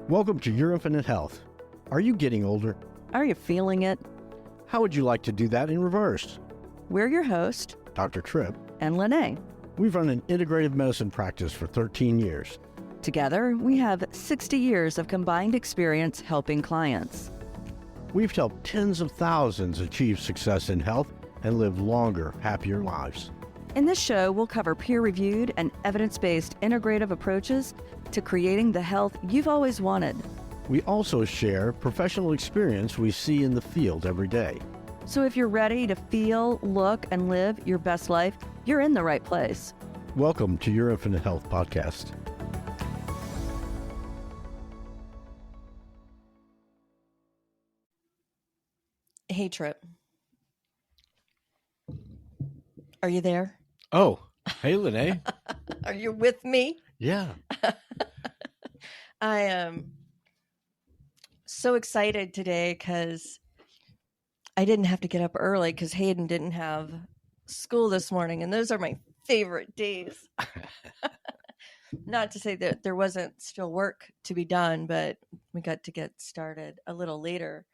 Welcome to Your Infinite Health. Are you getting older? Are you feeling it? How would you like to do that in reverse? We're your host, Dr. Tripp. And Lenae. We've run an integrative medicine practice for 13 years. Together, we have 60 years of combined experience helping clients. We've helped tens of thousands achieve success in health and live longer, happier lives. In this show, we'll cover peer-reviewed and evidence-based integrative approaches to creating the health you've always wanted. We also share professional experience we see in the field every day. So if you're ready to feel, look, and live your best life, you're in the right place. Welcome to Your Infinite Health podcast. Hey, Tripp. Are you there? Oh, hey, Lenae. Are you with me? Yeah. I am so excited today because I didn't have to get up early because Hayden didn't have school this morning. And those are my favorite days. Not to say that there wasn't still work to be done, but we got to get started a little later,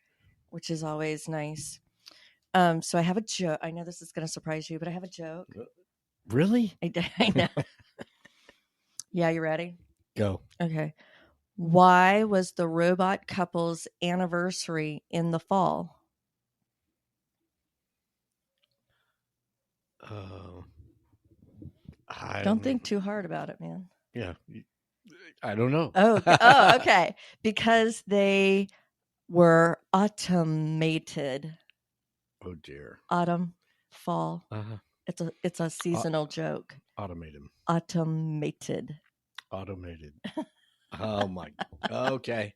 which is always nice. So I have a joke. I know this is going to surprise you, but I have a joke. Really? I know. Yeah, you ready? Go. Okay. Why was the robot couple's anniversary in the fall? Don't think too hard about it, man. Yeah. I don't know. Oh, okay. Because they were automated. Oh, dear. Autumn, fall. Uh-huh. It's a seasonal joke. Automated. Automated. Oh, my. Okay.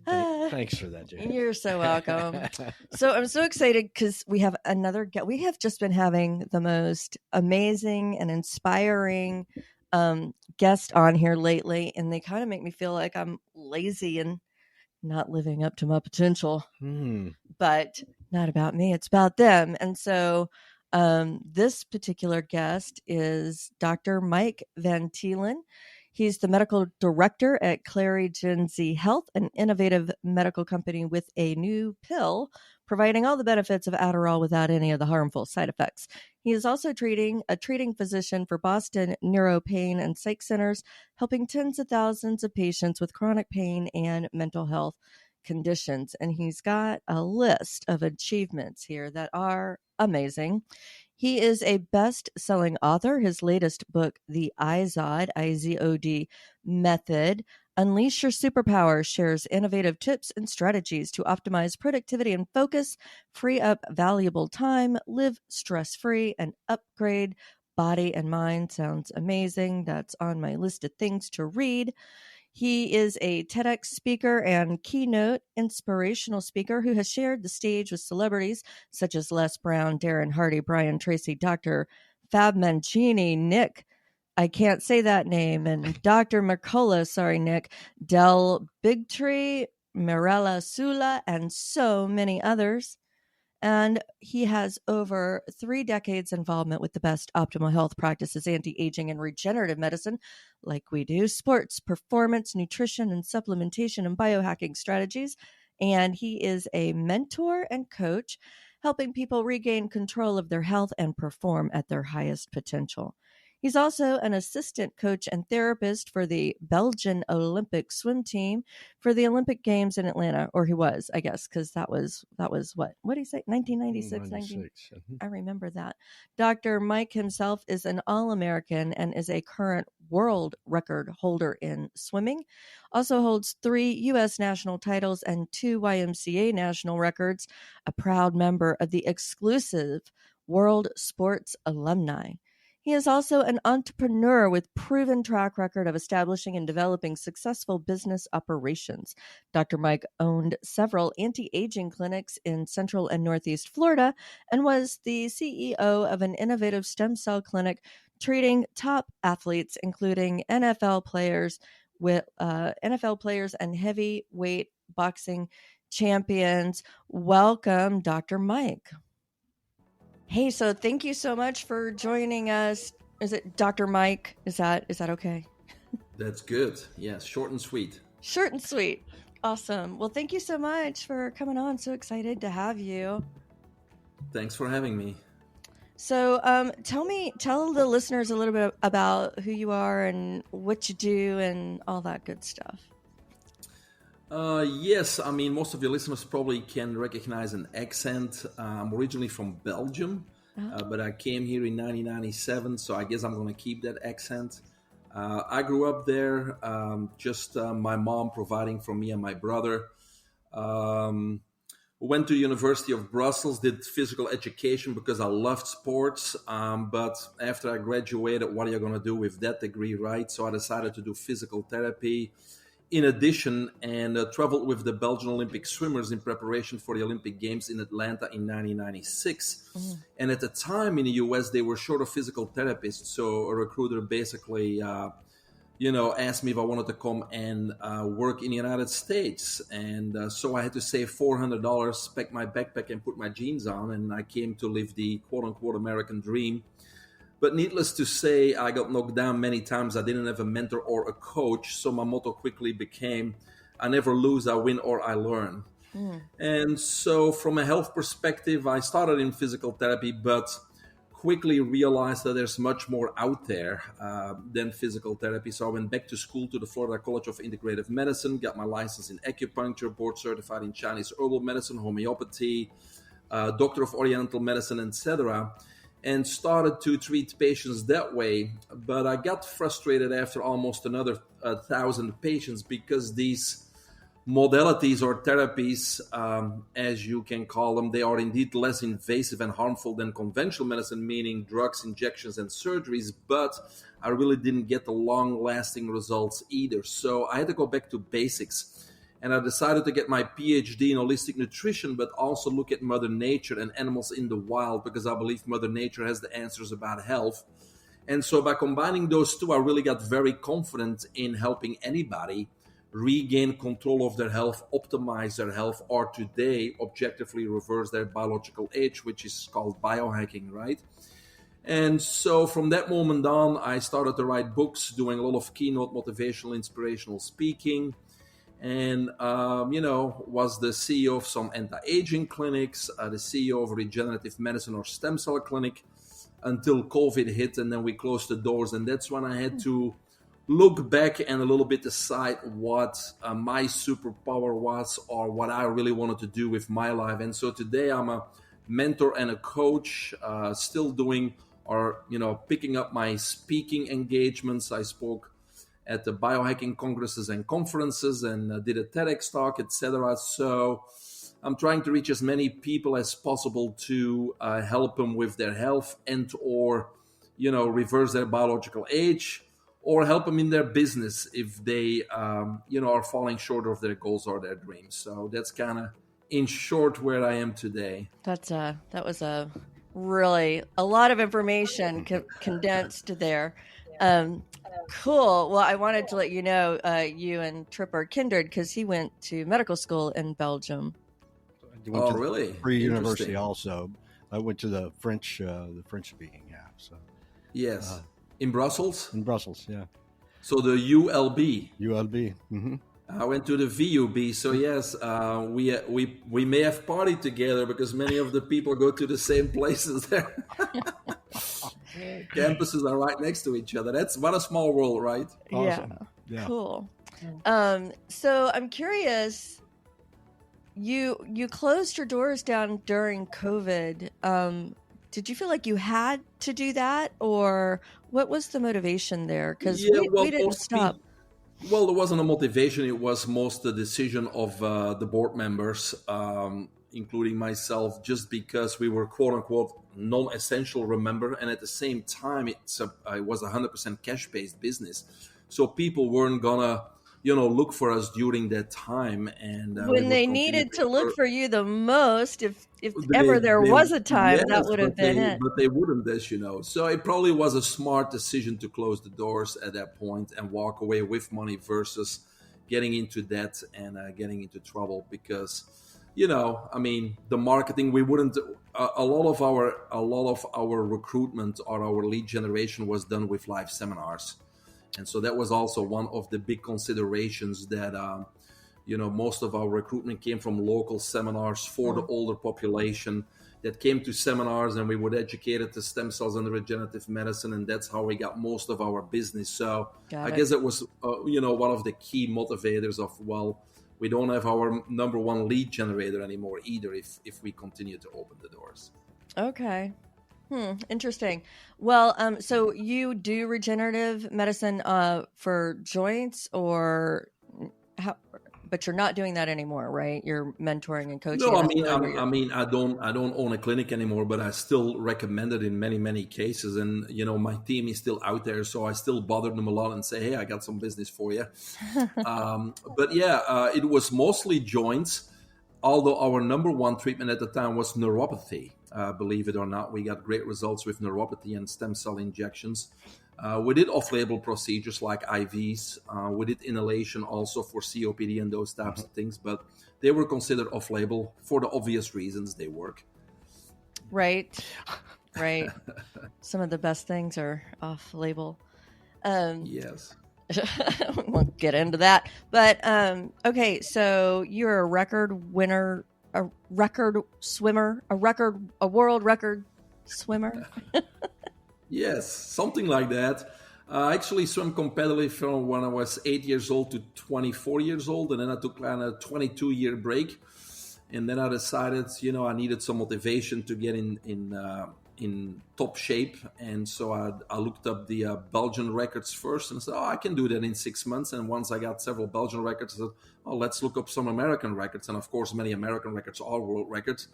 Thanks for that, Jay. You're so welcome. So I'm so excited because we have another guest. We have just been having the most amazing and inspiring guest on here lately, and they kind of make me feel like I'm lazy and not living up to my potential. But not about me, it's about them. And so this particular guest is Dr. Mike van Thielen. He's the medical director at Clary Gen Z Health, an innovative medical company with a new pill providing all the benefits of Adderall without any of the harmful side effects. He is also a treating physician for Boston Neuro Pain and Psych Centers, helping tens of thousands of patients with chronic pain and mental health conditions. And he's got a list of achievements here that are amazing. He is a best-selling author. His latest book, The IZOD, I-Z-O-D Method, Unleash Your Superpowers, shares innovative tips and strategies to optimize productivity and focus, free up valuable time, live stress-free, and upgrade body and mind. Sounds amazing. That's on my list of things to read. He is a TEDx speaker and keynote inspirational speaker who has shared the stage with celebrities such as Les Brown, Darren Hardy, Brian Tracy, Dr. Fab Mancini, Nick, I can't say that name, and Dr. Mercola, sorry, Nick, Del Bigtree, Mirella Sula, and so many others. And he has over 3 decades involvement with the best optimal health practices, anti-aging and regenerative medicine, like we do, sports, performance, nutrition, and supplementation and biohacking strategies. And he is a mentor and coach, helping people regain control of their health and perform at their highest potential. He's also an assistant coach and therapist for the Belgian Olympic swim team for the Olympic Games in Atlanta, or he was, I guess, because that was what did he say? 1996. I remember that. Dr. Mike himself is an All-American and is a current world record holder in swimming. Also holds 3 U.S. national titles and 2 YMCA national records. A proud member of the exclusive World Sports Alumni. He is also an entrepreneur with proven track record of establishing and developing successful business operations. Dr. Mike owned several anti-aging clinics in Central and Northeast Florida and was the CEO of an innovative stem cell clinic treating top athletes, including NFL players and heavyweight boxing champions. Welcome, Dr. Mike. Hey, so thank you so much for joining us. Is it Dr. Mike? Is that okay? That's good. Yes, short and sweet. Short and sweet. Awesome. Well, thank you so much for coming on. So excited to have you. Thanks for having me. So, tell the listeners a little bit about who you are and what you do and all that good stuff. Yes, I mean, most of your listeners probably can recognize an accent. I'm originally from Belgium, but I came here in 1997, so I guess I'm going to keep that accent. I grew up there, just my mom providing for me and my brother. Went to University of Brussels, did physical education because I loved sports. But after I graduated, what are you going to do with that degree, right? So I decided to do physical therapy in addition, and traveled with the Belgian Olympic swimmers in preparation for the Olympic Games in Atlanta in 1996. And at the time in the US, they were short of physical therapists. So a recruiter basically, asked me if I wanted to come and work in the United States. And so I had to save $400, pack my backpack and put my jeans on. And I came to live the quote unquote American dream. But needless to say, I got knocked down many times. I didn't have a mentor or a coach. So my motto quickly became, I never lose, I win or I learn. And so from a health perspective, I started in physical therapy, but quickly realized that there's much more out there than physical therapy. So I went back to school to the Florida College of Integrative Medicine, got my license in acupuncture, board certified in Chinese herbal medicine, homeopathy, doctor of Oriental medicine, etc., and started to treat patients that way. But I got frustrated after almost another 1,000 patients because these modalities or therapies, as you can call them, they are indeed less invasive and harmful than conventional medicine, meaning drugs, injections, and surgeries. But I really didn't get the long-lasting results either. So I had to go back to basics. And I decided to get my PhD in holistic nutrition, but also look at Mother Nature and animals in the wild, because I believe Mother Nature has the answers about health. And so by combining those two, I really got very confident in helping anybody regain control of their health, optimize their health, or today objectively reverse their biological age, which is called biohacking, right? And so from that moment on, I started to write books, doing a lot of keynote motivational, inspirational speaking. And, was the CEO of some anti-aging clinics, the CEO of regenerative medicine or stem cell clinic, until COVID hit, and then we closed the doors. And that's when I had to look back and a little bit decide what my superpower was, or what I really wanted to do with my life. And so today I'm a mentor and a coach, still doing or, picking up my speaking engagements. I spoke at the biohacking congresses and conferences, and did a TEDx talk, etc. So I'm trying to reach as many people as possible to help them with their health and or, reverse their biological age, or help them in their business if they, are falling short of their goals or their dreams. So that's kind of, in short, where I am today. That was a really a lot of information condensed there. Cool. Well, I wanted to let you know you and Trip are kindred because he went to medical school in Belgium. Really? Free University also. I went to the French speaking, yeah. So yes, in Brussels. In Brussels, yeah. So the ULB. ULB. Mm-hmm. I went to the VUB. So yes, we may have partied together because many of the people go to the same places there. Campuses are right next to each other. That's what a small world, right? Awesome. Yeah. Cool. So I'm curious. You closed your doors down during COVID. Did you feel like you had to do that, or what was the motivation there? Because we didn't stop. Well, there wasn't a motivation. It was most the decision of the board members, including myself, just because we were quote unquote non-essential, remember, and at the same time it was 100% cash-based business, so people weren't gonna look for us during that time, and when they needed to look for you the most, if ever there was a time, yes, that would have been it. But they wouldn't, as you know. So it probably was a smart decision to close the doors at that point and walk away with money versus getting into debt and getting into trouble, because the marketing, we wouldn't. A lot of our recruitment or our lead generation was done with live seminars, And so that was also one of the big considerations that, most of our recruitment came from local seminars for the older population that came to seminars, and we would educate it to stem cells and regenerative medicine. And that's how we got most of our business. So I guess it was, one of the key motivators of, we don't have our number one lead generator anymore either if we continue to open the doors. Okay. Interesting. Well, so you do regenerative medicine for joints, or how? But you're not doing that anymore, right? You're mentoring and coaching. No, I don't own a clinic anymore, but I still recommend it in many, many cases. And my team is still out there, so I still bother them a lot and say, "Hey, I got some business for you." But yeah, it was mostly joints. Although our number one treatment at the time was neuropathy. Believe it or not, we got great results with neuropathy and stem cell injections. We did off-label procedures like IVs. We did inhalation also for COPD and those types of things, but they were considered off-label for the obvious reasons they work. Right. Some of the best things are off-label. Yes. We'll get into that. But okay, so you're a record winner, a record swimmer, a world record swimmer. Yes, something like that. I actually swam competitively from when I was 8 years old to 24 years old, and then I took a 22-year break. And then I decided, I needed some motivation to get in top shape. And so I looked up the Belgian records first and said, I can do that in 6 months. And once I got several Belgian records, I said, let's look up some American records. And of course, many American records are world records.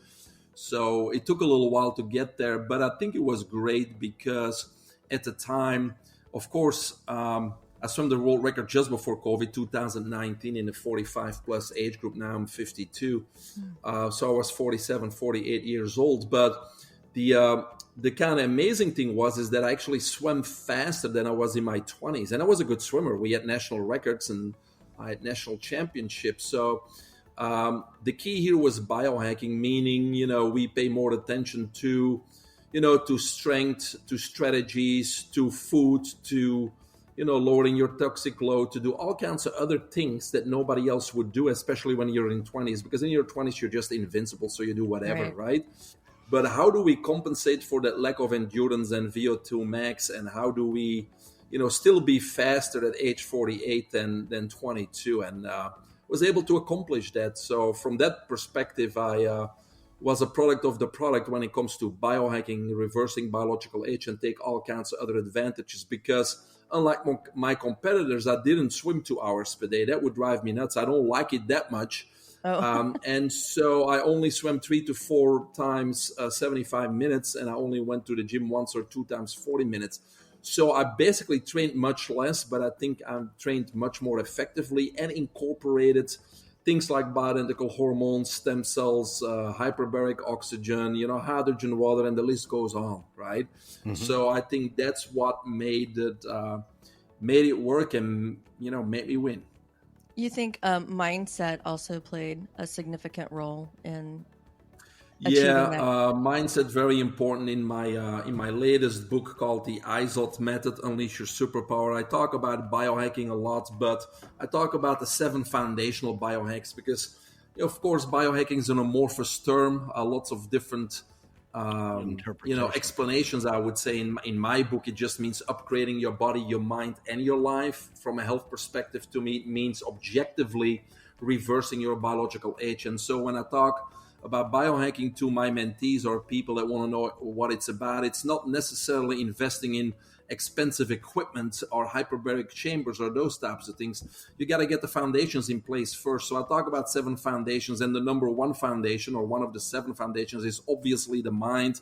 So it took a little while to get there, but I think it was great because at the time, of course, I swam the world record just before COVID, 2019, in the 45 plus age group. Now I'm 52. So I was 47, 48 years old. But the kind of amazing thing is that I actually swam faster than I was in my 20s. And I was a good swimmer. We had national records and I had national championships. So the key here was biohacking, meaning, we pay more attention to, to strength, to strategies, to food, to, lowering your toxic load, to do all kinds of other things that nobody else would do, especially when you're in 20s, because in your 20s, you're just invincible. So you do whatever, right? But how do we compensate for that lack of endurance and VO2 max? And how do we, still be faster at age 48 than 22? And, was able to accomplish that. So from that perspective, I was a product of the product when it comes to biohacking, reversing biological age, and take all kinds of other advantages. Because unlike my competitors, I didn't swim 2 hours per day. That would drive me nuts. I don't like it that much. And so I only swam 3 to 4 times 75 minutes, and I only went to the gym once or 2 times 40 minutes. So I basically trained much less, but I think I trained much more effectively and incorporated things like bioidentical hormones, stem cells, hyperbaric oxygen, hydrogen, water, and the list goes on, right? Mm-hmm. So I think that's what made it work and, made me win. You think mindset also played a significant role in mindset very important. In my latest book called The IZOT Method, Unleash Your Superpower, I talk about biohacking a lot, but I talk about the 7 foundational biohacks because, of course, biohacking is an amorphous term. Lots of different explanations. I would say in my book, it just means upgrading your body, your mind, and your life. From a health perspective, to me, it means objectively reversing your biological age. And so when I talk about biohacking to my mentees or people that want to know what it's about, it's not necessarily investing in expensive equipment or hyperbaric chambers or those types of things. You got to get the foundations in place first. So I talk about 7 foundations, and the number 1 foundation, or one of the 7 foundations, is obviously the mind,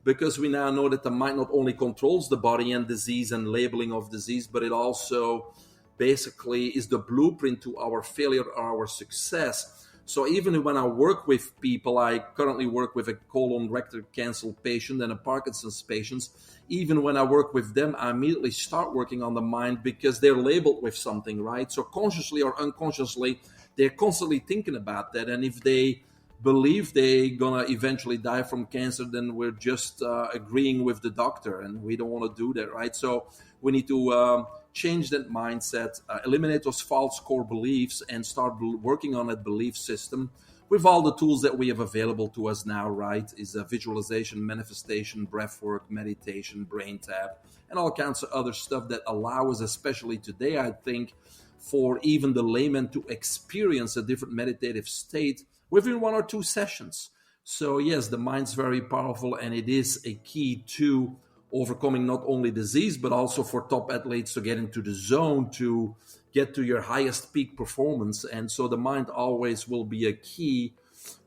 because we now know that the mind not only controls the body and disease and labeling of disease, but it also basically is the blueprint to our failure or our success. So even when I work with people, I currently work with a colon rectal cancer patient and a Parkinson's patient. Even when I work with them, I immediately start working on the mind because they're labeled with something, right? So consciously or unconsciously, they're constantly thinking about that. And if they believe they're going to eventually die from cancer, then we're just agreeing with the doctor, and we don't want to do that, right? So we need to change that mindset, eliminate those false core beliefs, and start working on that belief system with all the tools that we have available to us now, right? Is visualization, manifestation, breath work, meditation, brain tap, and all kinds of other stuff that allow us, especially today, I think, for even the layman to experience a different meditative state within 1 or 2 sessions. So yes, the mind's very powerful, and it is a key to overcoming not only disease, but also for top athletes to get into the zone, to get to your highest peak performance. And so the mind always will be a key,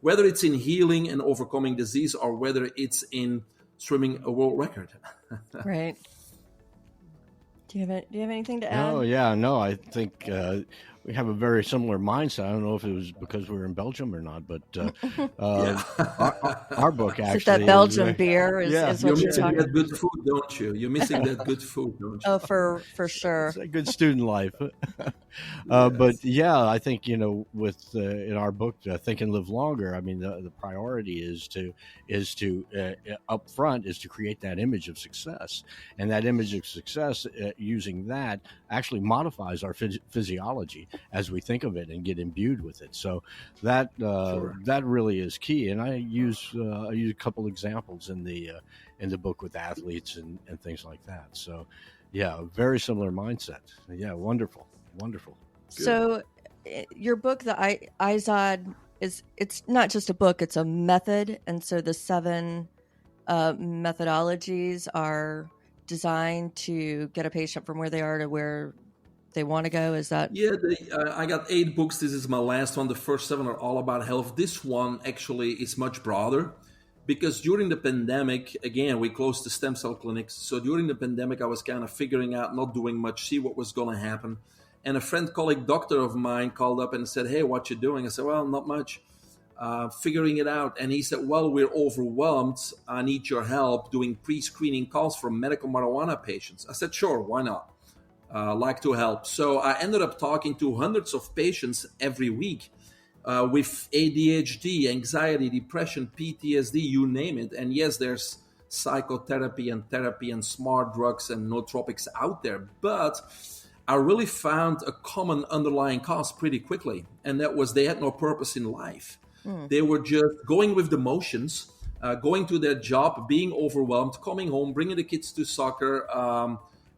whether it's in healing and overcoming disease or whether it's in swimming a world record. Right. Do you have anything to add? Oh, yeah, no, I think we have a very similar mindset. I don't know if it was because we were in Belgium or not, but our book actually. That Belgian beer is yeah. what You're you're missing talking that good food, don't you? You're missing that good food, don't you? Oh, for sure. It's a good student life. But yeah, I think, with in our book, Think and Live Longer, I mean, the priority is to up front is to create that image of success. And that image of success, using that, actually modifies our physiology as we think of it and get imbued with it. So that that really is key. And I use a couple examples in the book with athletes and things like that. So yeah, very similar mindset. Yeah, wonderful. Good. So your book, the IZOD, it's not just a book, it's a method. And so the 7 methodologies are designed to get a patient from where they are to where they want to go. Is that? Yeah, I got 8 books. This is my last one. The first 7 are all about health. This one actually is much broader because during the pandemic, again, we closed the stem cell clinics. So during the pandemic, I was kind of figuring out, not doing much, see what was going to happen. And a friend, colleague, doctor of mine called up and said, "Hey, what you doing?" I said, "Well, not much. Figuring it out." And he said, "Well, we're overwhelmed. I need your help doing pre-screening calls for medical marijuana patients." I said, "Sure, why not? Like to help." So I ended up talking to hundreds of patients every week with ADHD, anxiety, depression, PTSD, you name it. And yes, there's psychotherapy and therapy and smart drugs and nootropics out there, but I really found a common underlying cause pretty quickly, and that was they had no purpose in life. They were just going with the motions, going to their job, being overwhelmed, coming home, bringing the kids to soccer,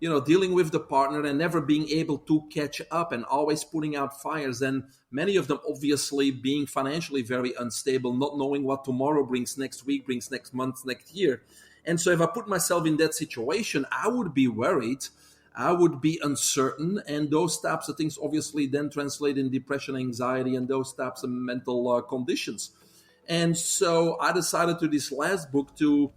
dealing with the partner and never being able to catch up and always putting out fires. And many of them obviously being financially very unstable, not knowing what tomorrow brings, next week brings, next month, next year. And so if I put myself in that situation, I would be worried. I would be uncertain, and those types of things obviously then translate in depression, anxiety, and those types of mental conditions. And so I decided to this last book to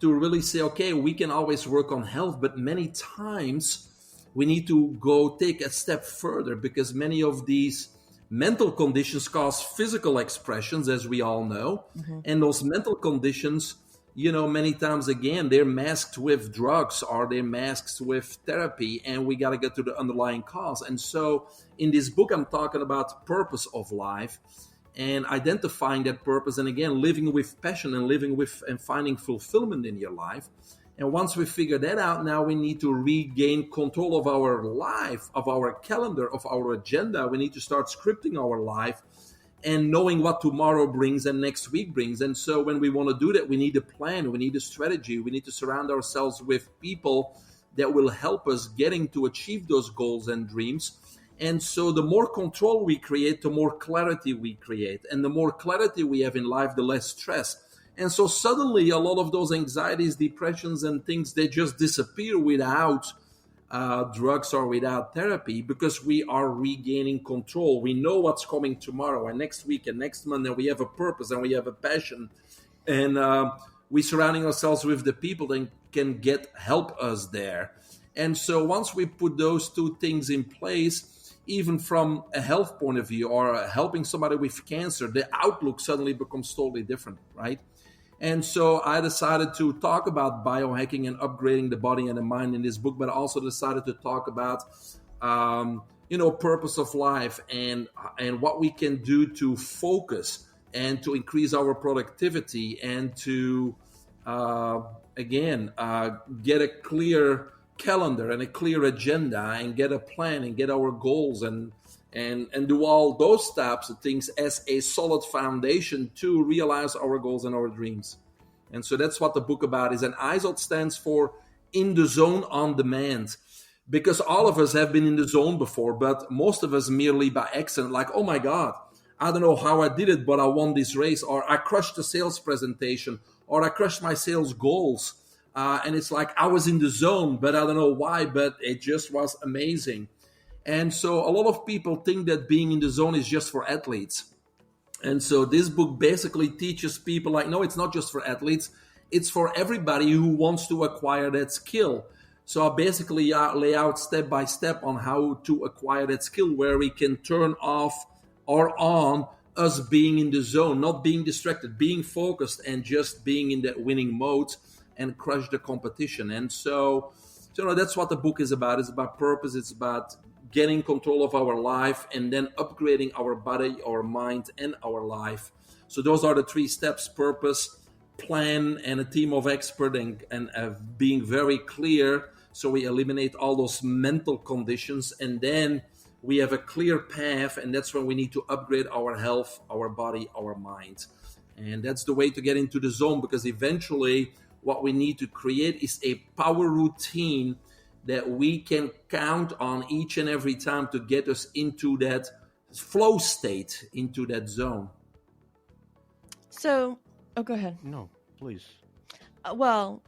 really say, okay, we can always work on health, but many times we need to go take a step further because many of these mental conditions cause physical expressions, as we all know, and those mental conditions, many times, again, they're masked with drugs or they're masked with therapy, and we got to get to the underlying cause. And so in this book, I'm talking about purpose of life and identifying that purpose. And again, living with passion and living with and finding fulfillment in your life. And once we figure that out, now we need to regain control of our life, of our calendar, of our agenda. We need to start scripting our life and knowing what tomorrow brings and next week brings. And so when we want to do that, we need a plan, we need a strategy, we need to surround ourselves with people that will help us getting to achieve those goals and dreams. And so the more control we create, the more clarity we create. And the more clarity we have in life, the less stress. And so suddenly a lot of those anxieties, depressions, and things, they just disappear without drugs or without therapy, because we are regaining control. We know what's coming tomorrow and next week and next month, and we have a purpose and we have a passion, and we're surrounding ourselves with the people that can help us there. And so once we put those 2 things in place, even from a health point of view or helping somebody with cancer, the outlook suddenly becomes totally different, right? And so I decided to talk about biohacking and upgrading the body and the mind in this book, but I also decided to talk about, purpose of life and what we can do to focus and to increase our productivity and to, get a clear calendar and a clear agenda and get a plan and get our goals and do all those types of things as a solid foundation to realize our goals and our dreams. And so that's what the book about is. And IZOD stands for In the Zone on Demand, because all of us have been in the zone before, but most of us merely by accident, like, oh my God, I don't know how I did it, but I won this race, or I crushed the sales presentation, or I crushed my sales goals. And it's like I was in the zone, but I don't know why, but it just was amazing. And so a lot of people think that being in the zone is just for athletes. And so this book basically teaches people like, no, it's not just for athletes. It's for everybody who wants to acquire that skill. So I basically lay out step by step on how to acquire that skill where we can turn off or on us being in the zone, not being distracted, being focused and just being in that winning mode and crush the competition. And so that's what the book is about. It's about purpose. It's about getting control of our life and then upgrading our body, our mind, and our life. So those are the 3 steps: purpose, plan, and a team of experts, and being very clear. So we eliminate all those mental conditions, and then we have a clear path, and that's when we need to upgrade our health, our body, our mind. And that's the way to get into the zone, because eventually what we need to create is a power routine that we can count on each and every time to get us into that flow state, into that zone. So, go ahead. No, please. Well,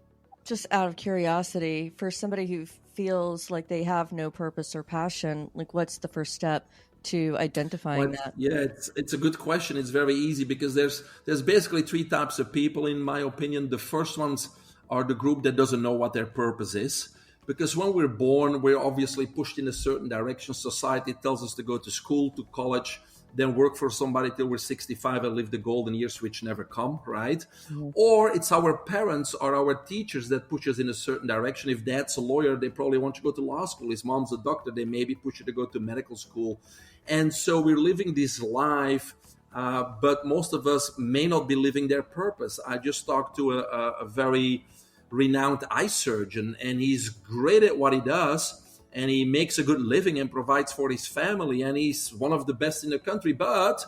just out of curiosity, for somebody who feels like they have no purpose or passion, like what's the first step to identifying that? Yeah, it's a good question. It's very easy because there's basically 3 types of people, in my opinion. The first ones are the group that doesn't know what their purpose is. Because when we're born, we're obviously pushed in a certain direction. Society tells us to go to school, to college, then work for somebody till we're 65 and live the golden years, which never come, right? Mm-hmm. Or it's our parents or our teachers that push us in a certain direction. If dad's a lawyer, they probably want you to go to law school. His mom's a doctor, they maybe push you to go to medical school. And so we're living this life, but most of us may not be living their purpose. I just talked to a very renowned eye surgeon, and he's great at what he does, and he makes a good living and provides for his family, and he's one of the best in the country, but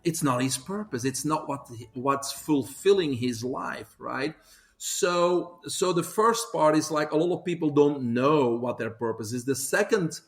it's not his purpose. It's not what's fulfilling his life, right? So the first part is like a lot of people don't know what their purpose is. The second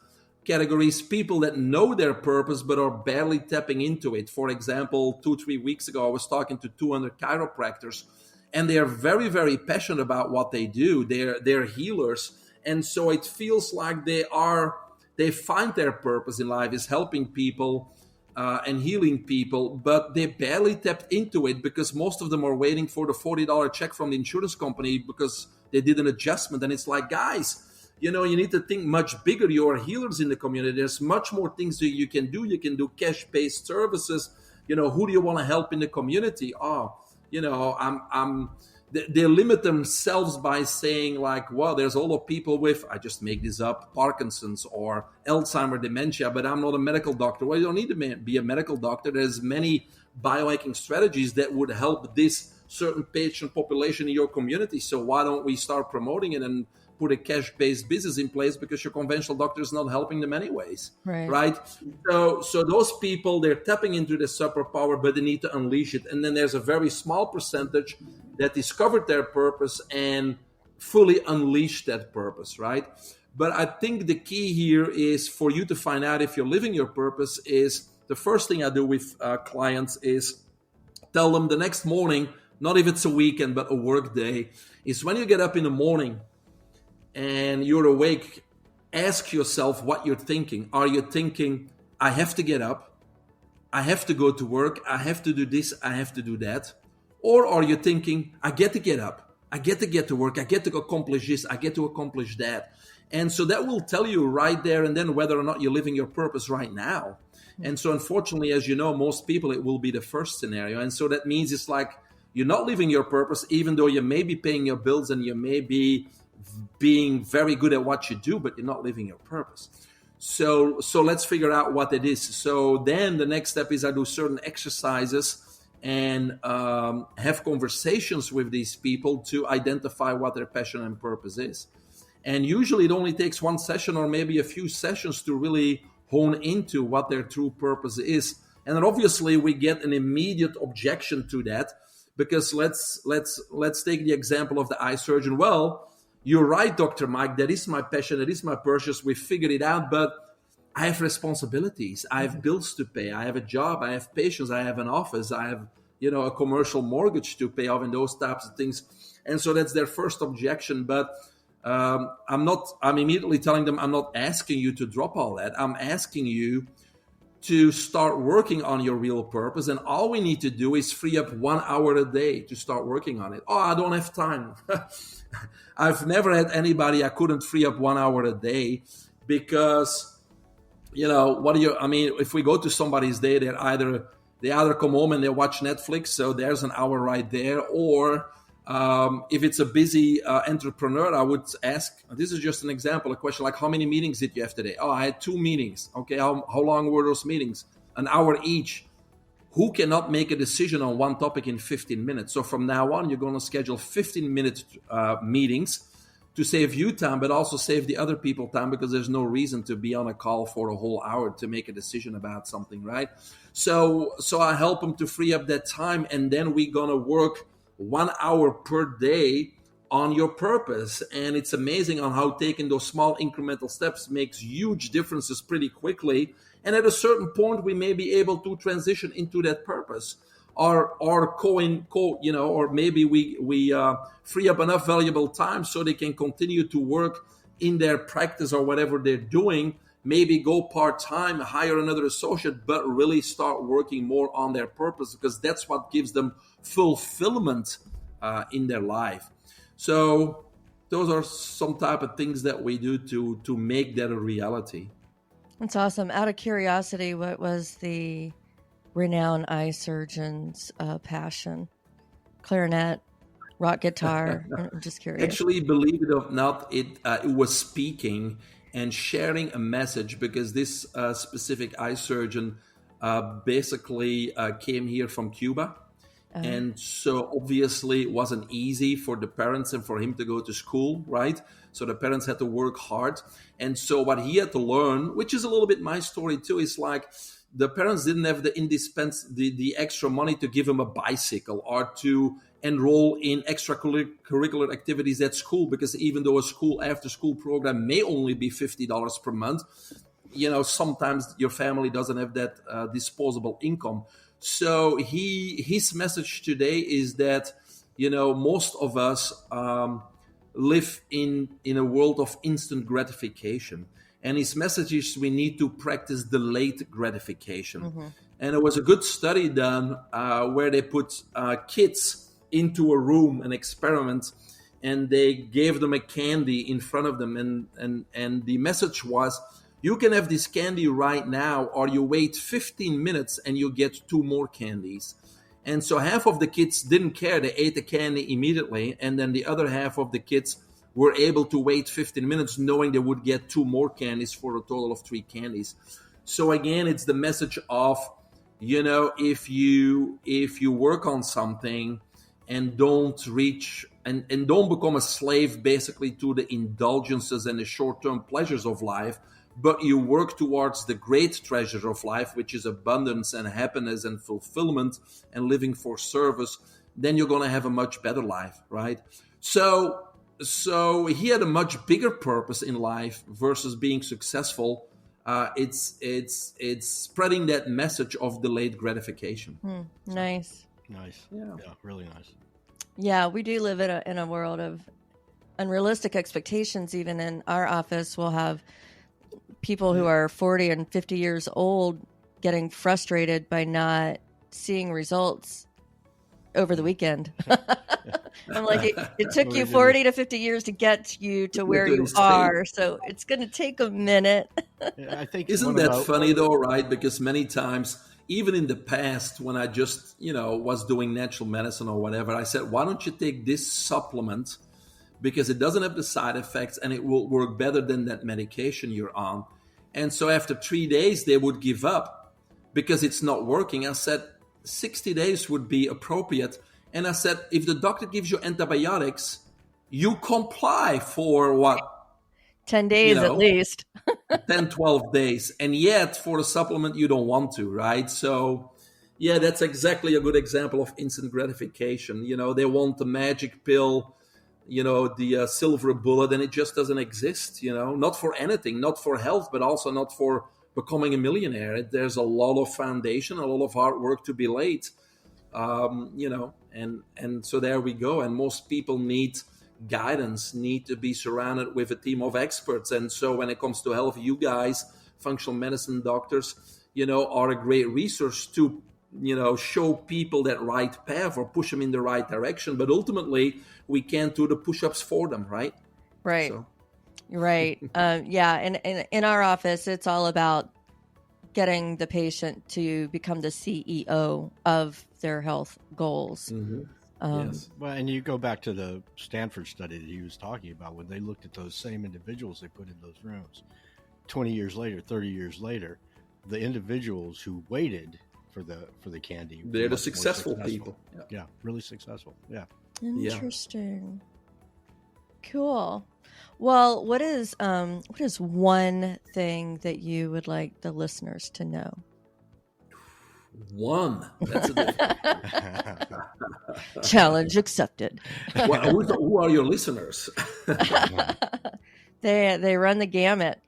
category is people that know their purpose but are barely tapping into it. For example, 2-3 weeks ago, I was talking to 200 chiropractors, and they are very, very passionate about what they do. They're healers. And so it feels like they find their purpose in life is helping people and healing people, but they barely tapped into it because most of them are waiting for the $40 check from the insurance company because they did an adjustment. And it's like, guys, you need to think much bigger. You are healers in the community. There's much more things that you can do. You can do cash-based services. Who do you want to help in the community? They limit themselves by saying like, well, there's a lot of people with, I just make this up, Parkinson's or Alzheimer's dementia, but I'm not a medical doctor. Well, you don't need to be a medical doctor. There's many biohacking strategies that would help this certain patient population in your community. So why don't we start promoting it and put a cash-based business in place, because your conventional doctor is not helping them anyways, right? So those people, they're tapping into the superpower, but they need to unleash it. And then there's a very small percentage that discovered their purpose and fully unleashed that purpose, right? But I think the key here is for you to find out if you're living your purpose is the first thing I do with clients is tell them the next morning, not if it's a weekend, but a work day, is when you get up in the morning and you're awake, ask yourself what you're thinking. Are you thinking, I have to get up, I have to go to work, I have to do this, I have to do that? Or are you thinking, I get to get up, I get to get to work, I get to accomplish this, I get to accomplish that? And so that will tell you right there and then whether or not you're living your purpose right now. And so unfortunately, as you know, most people, it will be the first scenario. And so that means it's like you're not living your purpose, even though you may be paying your bills and you may be being very good at what you do, but you're not living your purpose. So let's figure out what it is. So then the next step is I do certain exercises and have conversations with these people to identify what their passion and purpose is. And usually it only takes one session or maybe a few sessions to really hone into what their true purpose is. And then obviously we get an immediate objection to that, because let's take the example of the eye surgeon. Well, you're right, Dr. Mike, that is my passion, that is my purpose. We figured it out, but I have responsibilities. I have bills to pay. I have a job. I have patients. I have an office. I have, a commercial mortgage to pay off and those types of things. And so that's their first objection. But I'm immediately telling them, I'm not asking you to drop all that. I'm asking you to start working on your real purpose. And all we need to do is free up 1 hour a day to start working on it. Oh, I don't have time. I've never had anybody I couldn't free up 1 hour a day, because, if we go to somebody's day, they either come home and they watch Netflix. So there's an hour right there. Or if it's a busy entrepreneur, I would ask, this is just an example, a question like, how many meetings did you have today? Oh, I had 2 meetings. Okay, how long were those meetings? An hour each. Who cannot make a decision on one topic in 15 minutes? So from now on, you're going to schedule 15-minute meetings to save you time, but also save the other people time, because there's no reason to be on a call for a whole hour to make a decision about something, right? So I help them to free up that time, and then we're going to work 1 hour per day on your purpose. And it's amazing on how taking those small incremental steps makes huge differences pretty quickly. And at a certain point, we may be able to transition into that purpose, or maybe we free up enough valuable time so they can continue to work in their practice or whatever they're doing. Maybe go part-time, hire another associate, but really start working more on their purpose, because that's what gives them fulfillment in their life. So those are some type of things that we do to make that a reality. That's awesome. Out of curiosity, what was the renowned eye surgeon's passion? Clarinet, rock guitar? I'm just curious. Actually, believe it or not, it was speaking and sharing a message, because this specific eye surgeon basically came here from Cuba. And so obviously it wasn't easy for the parents and for him to go to school, right? So the parents had to work hard. And so what he had to learn, which is a little bit my story too, is like the parents didn't have the extra money to give him a bicycle or to enroll in extracurricular activities at school, because even though a school after school program may only be $50 per month, sometimes your family doesn't have that disposable income. So his message today is that, most of us live in a world of instant gratification. And his message is we need to practice delayed gratification. Mm-hmm. And there was a good study done where they put kids into a room, an experiment, and they gave them a candy in front of them. And the message was, you can have this candy right now, or you wait 15 minutes and you get 2 more candies. And so half of the kids didn't care. They ate the candy immediately. And then the other half of the kids were able to wait 15 minutes knowing they would get 2 more candies for a total of 3 candies. So again, it's the message of, if you work on something and don't reach and don't become a slave basically to the indulgences and the short-term pleasures of life, but you work towards the great treasure of life, which is abundance and happiness and fulfillment and living for service, then you're going to have a much better life, right? So he had a much bigger purpose in life versus being successful. It's spreading that message of delayed gratification. Nice. Yeah, really nice. Yeah, we do live in a world of unrealistic expectations. Even in our office, we'll have people who are 40 and 50 years old getting frustrated by not seeing results over the weekend. I'm like, it took you 40 to 50 years to get you to where you are, so it's going to take a minute. I think isn't that funny though, right? Because many times, even in the past, when I just was doing natural medicine or whatever, I said, why don't you take this supplement, because it doesn't have the side effects and it will work better than that medication you're on. And so after 3 days, they would give up because it's not working. I said 60 days would be appropriate. And I said, if the doctor gives you antibiotics, you comply for what, 10 days at least. 10, 12 days. And yet for a supplement, you don't want to, right? So yeah, that's exactly a good example of instant gratification. They want the magic pill, the silver bullet, and it just doesn't exist, not for anything, not for health, but also not for becoming a millionaire. There's a lot of foundation, a lot of hard work to be laid, and so there we go. And most people need guidance, need to be surrounded with a team of experts. And so when it comes to health, you guys, functional medicine doctors, are a great resource to, show people that right path or push them in the right direction. But ultimately, we can't do the push-ups for them, right? Right. So. Right. Yeah. And in our office, it's all about getting the patient to become the CEO of their health goals. Mm-hmm. Yes. Well, and you go back to the Stanford study that he was talking about, when they looked at those same individuals they put in those rooms 20 years later, 30 years later, the individuals who waited for the candy, they're the successful people. Yeah, really successful. Yeah. Interesting. Cool. Well, what is one thing that you would like the listeners to know? One. That's a challenge accepted. Well, who are your listeners? They run the gamut.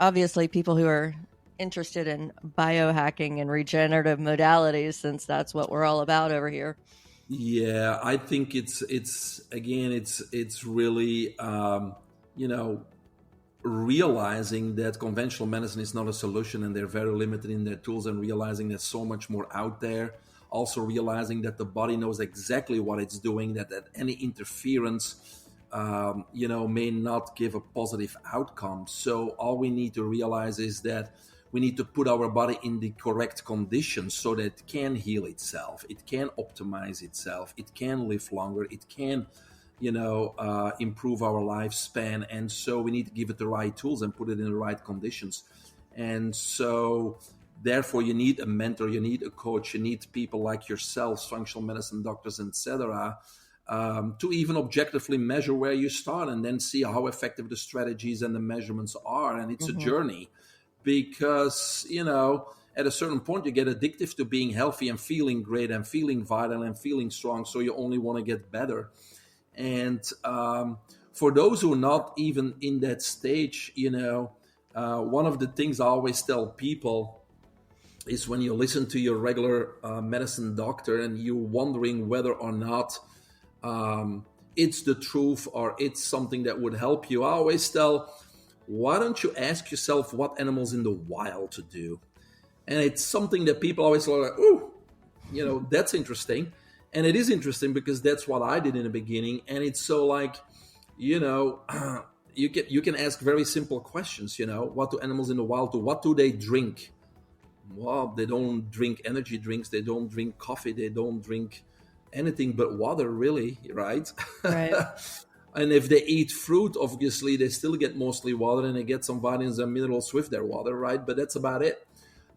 Obviously, people who are interested in biohacking and regenerative modalities, since that's what we're all about over here. Yeah, I think it's really realizing that conventional medicine is not a solution, and they're very limited in their tools, and realizing there's so much more out there. Also realizing that the body knows exactly what it's doing, that any interference may not give a positive outcome. So all we need to realize is that we need to put our body in the correct conditions so that it can heal itself, it can optimize itself, it can live longer, it can improve our lifespan. And so we need to give it the right tools and put it in the right conditions. And so therefore you need a mentor, you need a coach, you need people like yourselves, functional medicine doctors, etc., to even objectively measure where you start and then see how effective the strategies and the measurements are. And it's a journey, because at a certain point you get addictive to being healthy and feeling great and feeling vital and feeling strong, so you only want to get better. And for those who are not even in that stage, one of the things I always tell people is, when you listen to your regular medicine doctor and you're wondering whether or not it's the truth or it's something that would help you, I always tell, why don't you ask yourself what animals in the wild to do? And it's something that people always are like, ooh, that's interesting. And it is interesting because that's what I did in the beginning. And it's so like, you can ask very simple questions. What do animals in the wild do? What do they drink? Well, they don't drink energy drinks. They don't drink coffee. They don't drink anything but water, really, right? Right. And if they eat fruit, obviously they still get mostly water, and they get some vitamins and minerals with their water, right? But that's about it.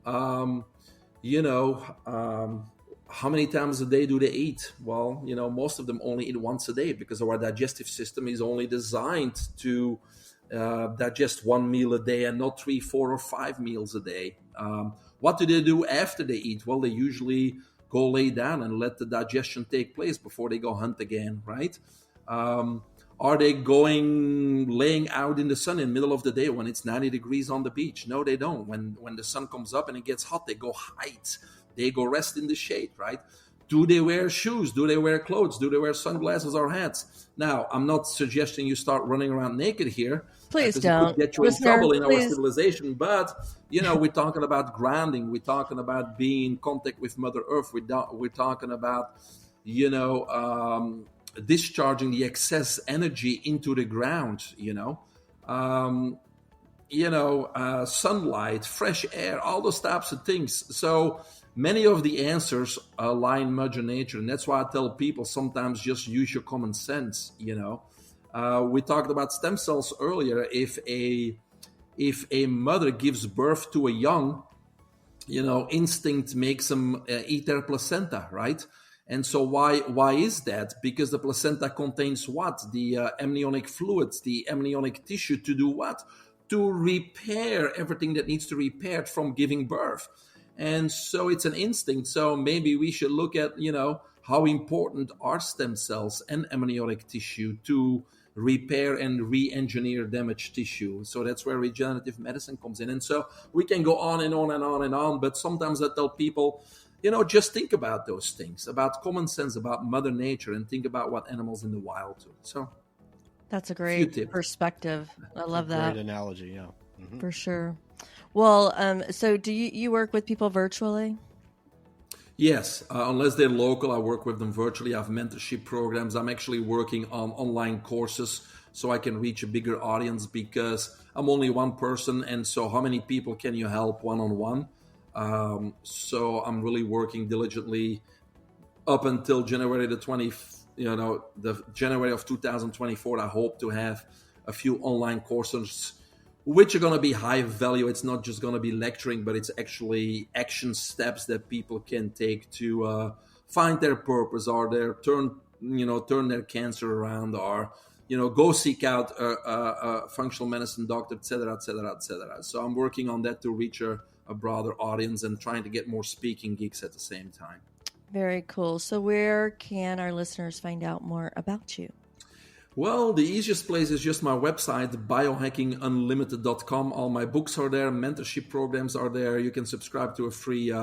How many times a day do they eat? Well, most of them only eat once a day, because our digestive system is only designed to digest one meal a day and not 3, 4, or 5 meals a day. What do they do after they eat? Well, they usually go lay down and let the digestion take place before they go hunt again, right? Are they laying out in the sun in the middle of the day when it's 90 degrees on the beach? No, they don't. When the sun comes up and it gets hot, they go hide. They go rest in the shade, right? Do they wear shoes? Do they wear clothes? Do they wear sunglasses or hats? Now, I'm not suggesting you start running around naked here. Please don't. It could get you in trouble in our civilization. But, we're talking about grounding. We're talking about being in contact with Mother Earth. We're talking about, discharging the excess energy into the ground, sunlight, fresh air, all those types of things. So many of the answers lie in Mother Nature. And that's why I tell people sometimes just use your common sense, We talked about stem cells earlier. If a mother gives birth to a young, instinct makes them eat their placenta, right? And so why is that? Because the placenta contains what? The amniotic fluids, the amniotic tissue, to do what? To repair everything that needs to be repaired from giving birth. And so it's an instinct. So maybe we should look at, how important are stem cells and amniotic tissue to repair and re-engineer damaged tissue. So that's where regenerative medicine comes in. And so we can go on and on and on and on, but sometimes I tell people, just think about those things, about common sense, about Mother Nature, and think about what animals in the wild do. So that's a great perspective. I love that. Great analogy, yeah. Mm-hmm. For sure. Well, so do you work with people virtually? Yes, unless they're local, I work with them virtually. I have mentorship programs. I'm actually working on online courses so I can reach a bigger audience, because I'm only one person. And so how many people can you help one-on-one? So I'm really working diligently up until January the January of 2024. I hope to have a few online courses which are going to be high value. It's not just going to be lecturing, but it's actually action steps that people can take to find their purpose, or turn their cancer around, or go seek out a functional medicine doctor, etc., etc., etc. So I'm working on that to reach a broader audience and trying to get more speaking gigs at the same time. Very cool. So where can our listeners find out more about you? Well, the easiest place is just my website, biohackingunlimited.com. All my books are there, mentorship programs are there. You can subscribe to a free,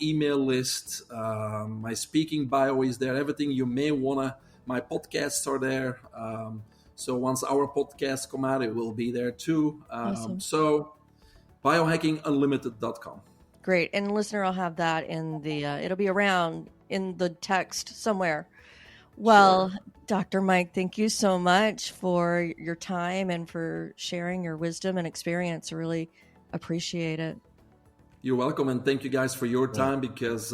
email list. My speaking bio is there. Everything you may wanna. My podcasts are there. So once our podcasts come out, it will be there too. Awesome. So biohackingunlimited.com. Great. And listener, I'll have that in the, it'll be around in the text somewhere. Well, sure. Dr. Mike, thank you so much for your time and for sharing your wisdom and experience. I really appreciate it. You're welcome. And thank you guys for your time, because,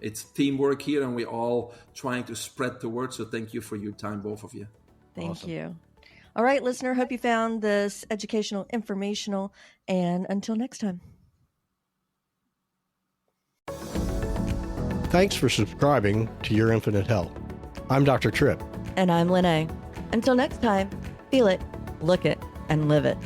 it's teamwork here and we're all trying to spread the word. So thank you for your time, both of you. Thank you. All right, listener, hope you found this educational, informational, and until next time. Thanks for subscribing to Your Infinite Health. I'm Dr. Tripp. And I'm Lenae. Until next time, feel it, look it, and live it.